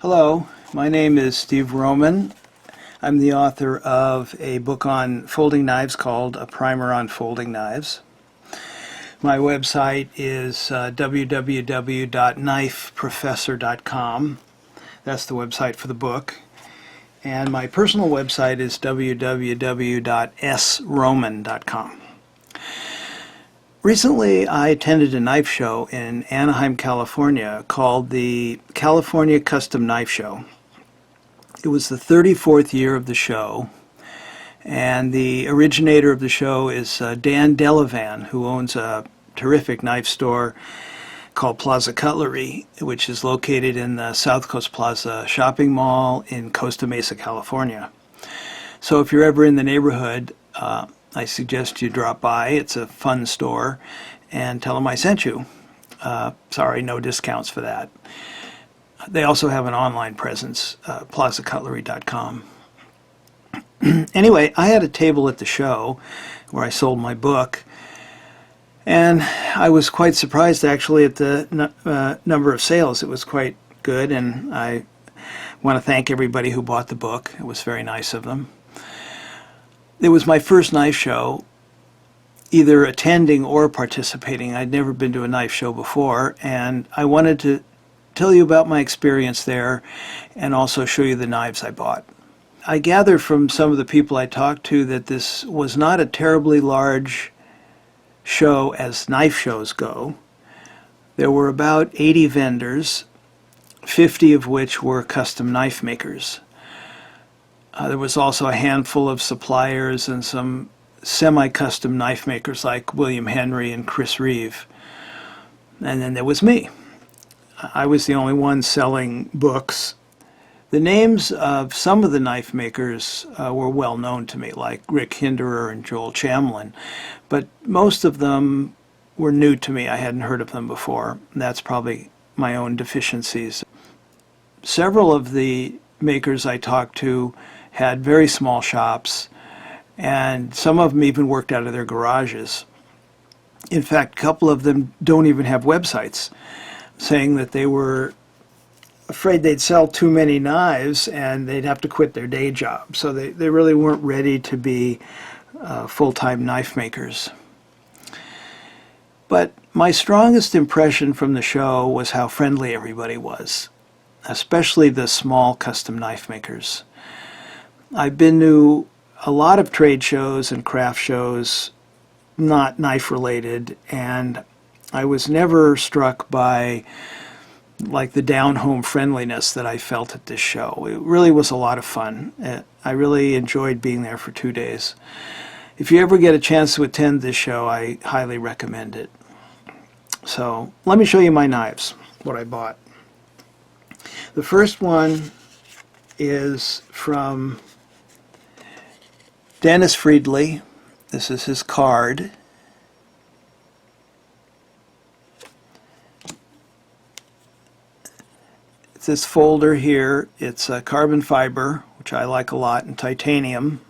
Hello, my name is Steve Roman. I'm the author of a book on folding knives called A Primer on Folding Knives. My website is www.knifeprofessor.com. That's the website for the book. And my personal website is www.sroman.com. Recently, I attended a knife show in Anaheim, California called the California Custom Knife Show. It was the 34th year of the show, and the originator of the show is Dan Delavan, who owns a terrific knife store called Plaza Cutlery, which is located in the South Coast Plaza shopping mall in Costa Mesa, California. So if you're ever in the neighborhood, I suggest you drop by. It's a fun store, and tell them I sent you. Sorry, no discounts for that. They also have an online presence, plazacutlery.com. Anyway, I had a table at the show where I sold my book, and I was quite surprised actually at the number of sales. It was quite good, and I want to thank everybody who bought the book. It was very nice of them. It was my first knife show, either attending or participating. I'd never been to a knife show before, and I wanted to tell you about my experience there and also show you the knives I bought. I gather from some of the people I talked to that this was not a terribly large show as knife shows go. There were about 80 vendors, 50 of which were custom knife makers. There was also a handful of suppliers and some semi-custom knife makers like William Henry and Chris Reeve. And then there was me. I was the only one selling books. The names of some of the knife makers were well known to me, like Rick Hinderer and Joel Chamlin, but most of them were new to me. I hadn't heard of them before. That's probably my own deficiencies. Several of the makers I talked to had very small shops, and some of them even worked out of their garages. In fact, a couple of them don't even have websites, saying that they were afraid they'd sell too many knives and they'd have to quit their day job. So they really weren't ready to be full-time knife makers. But my strongest impression from the show was how friendly everybody was, especially the small custom knife makers. I've been to a lot of trade shows and craft shows, not knife related, and I was never struck by like the down-home friendliness that I felt at this show. It really was a lot of fun. I really enjoyed being there for 2 days. If you ever get a chance to attend this show, I highly recommend it. So let me show you my knives, what I bought. The first one is from Dennis Friedli. This is his card. This folder here, it's a carbon fiber, which I like a lot, and titanium.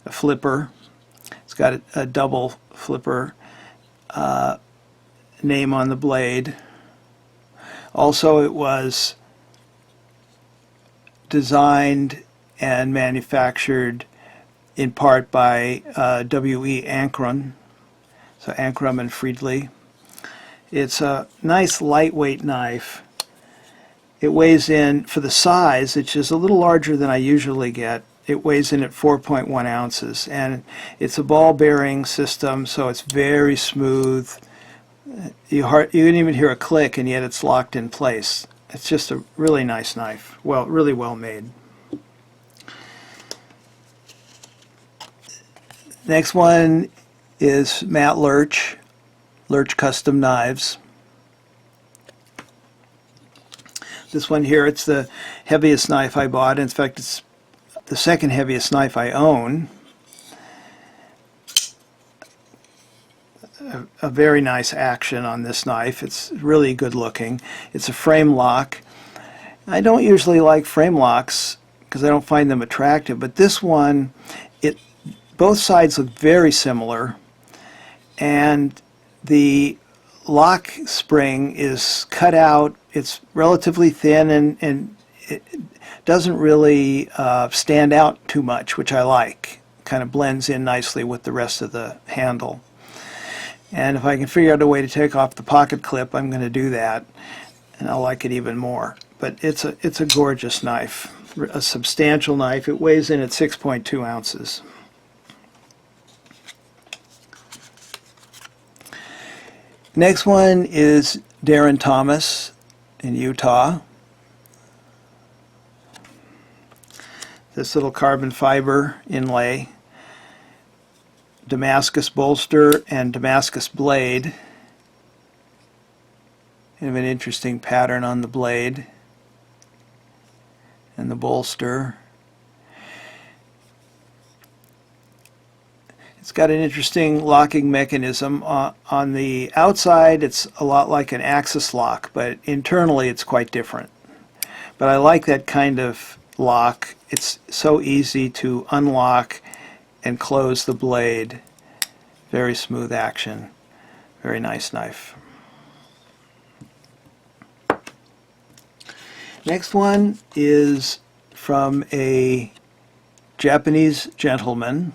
A flipper. It's got a double flipper name on the blade. Also, it was designed and manufactured in part by W.E. Ankrum, so Ankrum and Friedli. It's a nice lightweight knife. It weighs in, for the size, which is a little larger than I usually get, it weighs in at 4.1 ounces, and it's a ball bearing system, so it's very smooth. You didn't even hear a click, and yet it's locked in place. It's just a really nice knife, really well made. Next one is Matt Lurch, Lurch Custom Knives. This one here, it's the heaviest knife I bought. In fact, it's the second heaviest knife I own. A very nice action on this knife. It's really good looking. It's a frame lock. I don't usually like frame locks because I don't find them attractive, but this one, both sides look very similar, and the lock spring is cut out. It's relatively thin, and it doesn't really stand out too much, which I like. Kind of blends in nicely with the rest of the handle. And if I can figure out a way to take off the pocket clip, I'm going to do that, and I'll like it even more. But it's a gorgeous knife, a substantial knife. It weighs in at 6.2 ounces. Next one is Darren Thomas in Utah. This little carbon fiber inlay, Damascus bolster and Damascus blade. Kind of an interesting pattern on the blade and the bolster. It's got an interesting locking mechanism. On the outside, it's a lot like an Axis lock, but internally it's quite different. But I like that kind of lock. It's so easy to unlock and close the blade. Very smooth action. Very nice knife. Next one is from a Japanese gentleman,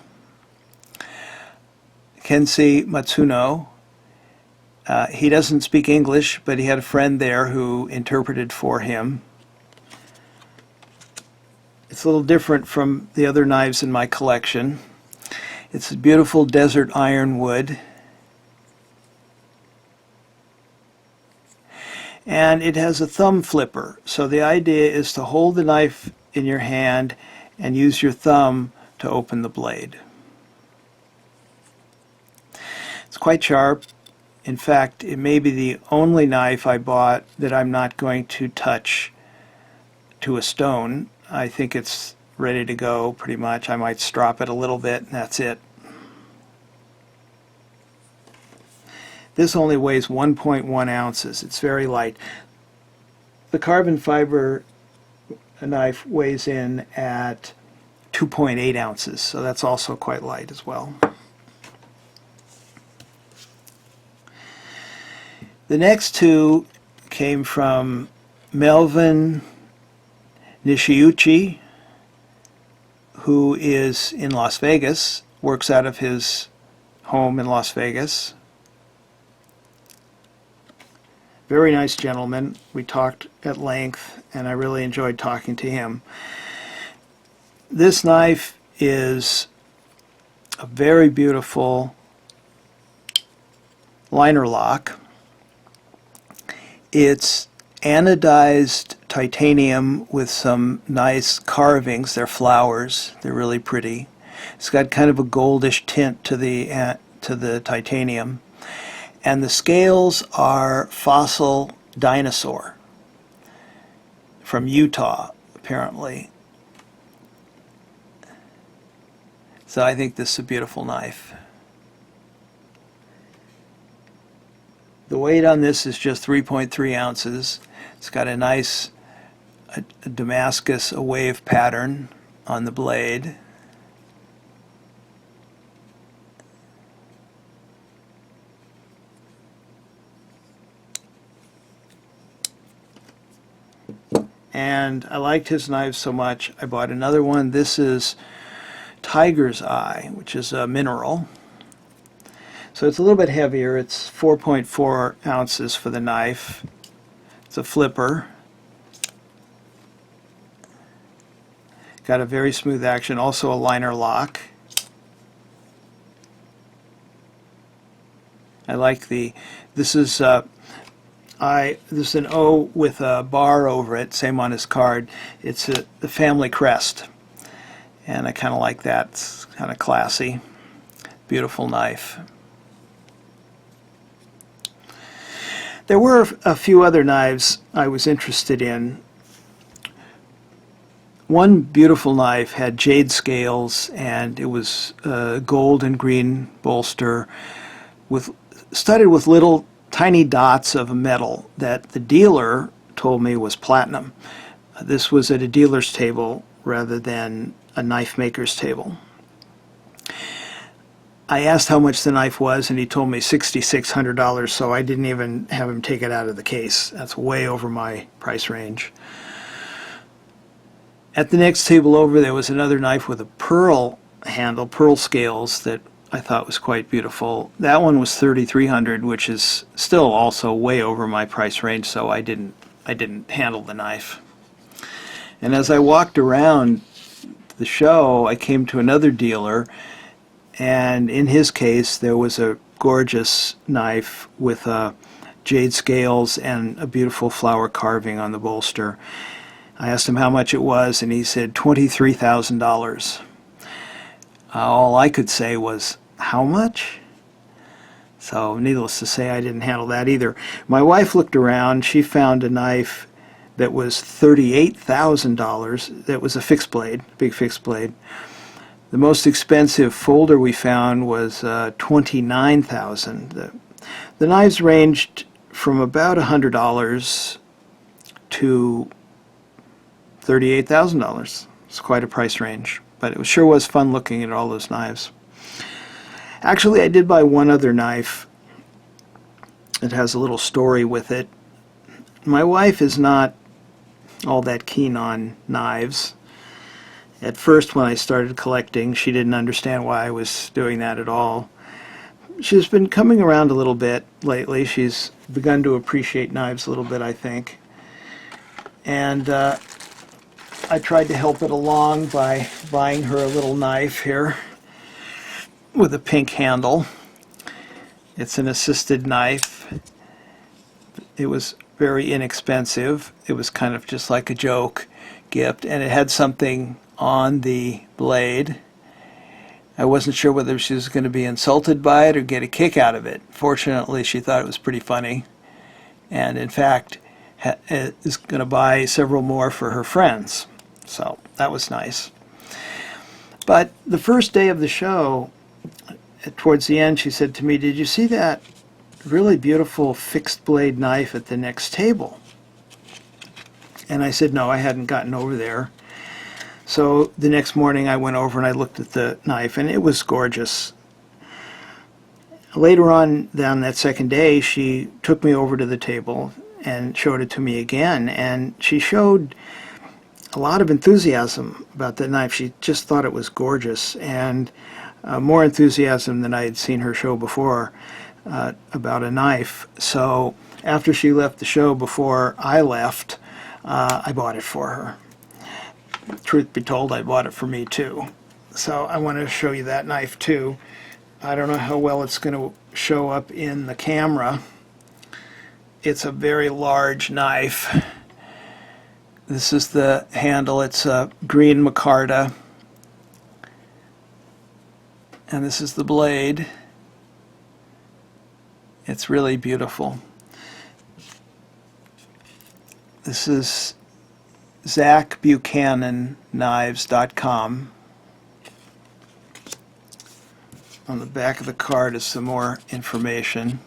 Kensei Matsuno. He doesn't speak English, but he had a friend there who interpreted for him. It's a little different from the other knives in my collection. It's a beautiful desert ironwood. And it has a thumb flipper. So the idea is to hold the knife in your hand and use your thumb to open the blade. It's quite sharp. In fact, it may be the only knife I bought that I'm not going to touch to a stone. I think it's ready to go pretty much. I might strop it a little bit and that's it. This only weighs 1.1 ounces. It's very light. The carbon fiber knife weighs in at 2.8 ounces, so that's also quite light as well. The next two came from Melvin Nishiuchi, who is in Las Vegas, works out of his home in Las Vegas. Very nice gentleman. We talked at length, and I really enjoyed talking to him. This knife is a very beautiful liner lock. It's anodized titanium with some nice carvings. They're flowers. They're really pretty. It's got kind of a goldish tint to the titanium. And the scales are fossil dinosaur from Utah, apparently. So I think this is a beautiful knife. The weight on this is just 3.3 ounces. It's got a nice Damascus, a wave pattern on the blade. And I liked his knives so much, I bought another one. This is Tiger's Eye, which is a mineral. So it's a little bit heavier. It's 4.4 ounces for the knife. It's a flipper. Got a very smooth action, also a liner lock. I like this is an O with a bar over it, same on his card. It's the family crest, and I kind of like that. It's kind of classy. Beautiful knife. There were a few other knives I was interested in. One beautiful knife had jade scales, and it was a gold and green bolster studded with little tiny dots of metal that the dealer told me was platinum. This was at a dealer's table rather than a knife maker's table. I asked how much the knife was, and he told me $6,600, so I didn't even have him take it out of the case. That's way over my price range. At the next table over, there was another knife with a pearl handle, pearl scales, that I thought was quite beautiful. That one was $3,300, which is still also way over my price range, so I didn't handle the knife. And as I walked around the show, I came to another dealer, and in his case there was a gorgeous knife with jade scales and a beautiful flower carving on the bolster. I asked him how much it was, and he said $23,000. All I could say was, how much? So needless to say, I didn't handle that either. My wife looked around. She found a knife that was $38,000. That was a fixed blade, big fixed blade. The most expensive folder we found was $29,000. The knives ranged from about $100 to $38,000. It's quite a price range, but it sure was fun looking at all those knives. Actually, I did buy one other knife. It has a little story with it. My wife is not all that keen on knives. At first, when I started collecting, she didn't understand why I was doing that at all. She's been coming around a little bit lately. She's begun to appreciate knives a little bit, I think. And I tried to help it along by buying her a little knife here with a pink handle. It's an assisted knife. It was very inexpensive. It was kind of just like a joke gift, and it had something on the blade. I wasn't sure whether she was going to be insulted by it or get a kick out of it. Fortunately, she thought it was pretty funny, and in fact is going to buy several more for her friends. So that was nice. But the first day of the show, towards the end, she said to me, "Did you see that really beautiful fixed blade knife at the next table?" And I said, no, I hadn't gotten over there. So the next morning I went over and I looked at the knife, and it was gorgeous. Later on down that second day, she took me over to the table and showed it to me again, and she showed a lot of enthusiasm about the knife. She just thought it was gorgeous, and more enthusiasm than I had seen her show before about a knife. So after she left the show, before I left, I bought it for her. Truth be told, I bought it for me too. So I want to show you that knife too. I don't know how well it's going to show up in the camera. It's a very large knife. This is the handle. It's a green micarta. And this is the blade. It's really beautiful. This is ZachBuchananKnives.com. On the back of the card is some more information.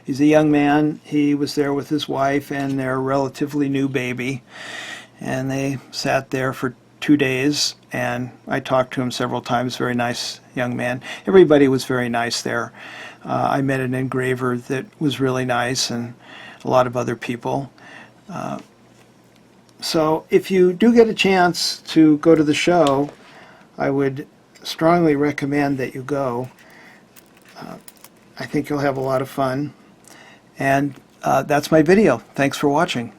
He's a young man. He was there with his wife and their relatively new baby, and they sat there for 2 days, and I talked to him several times. Very nice young man. Everybody was very nice there. I met an engraver that was really nice, and a lot of other people. So if you do get a chance to go to the show, I would strongly recommend that you go. I think you'll have a lot of fun. And that's my video. Thanks for watching.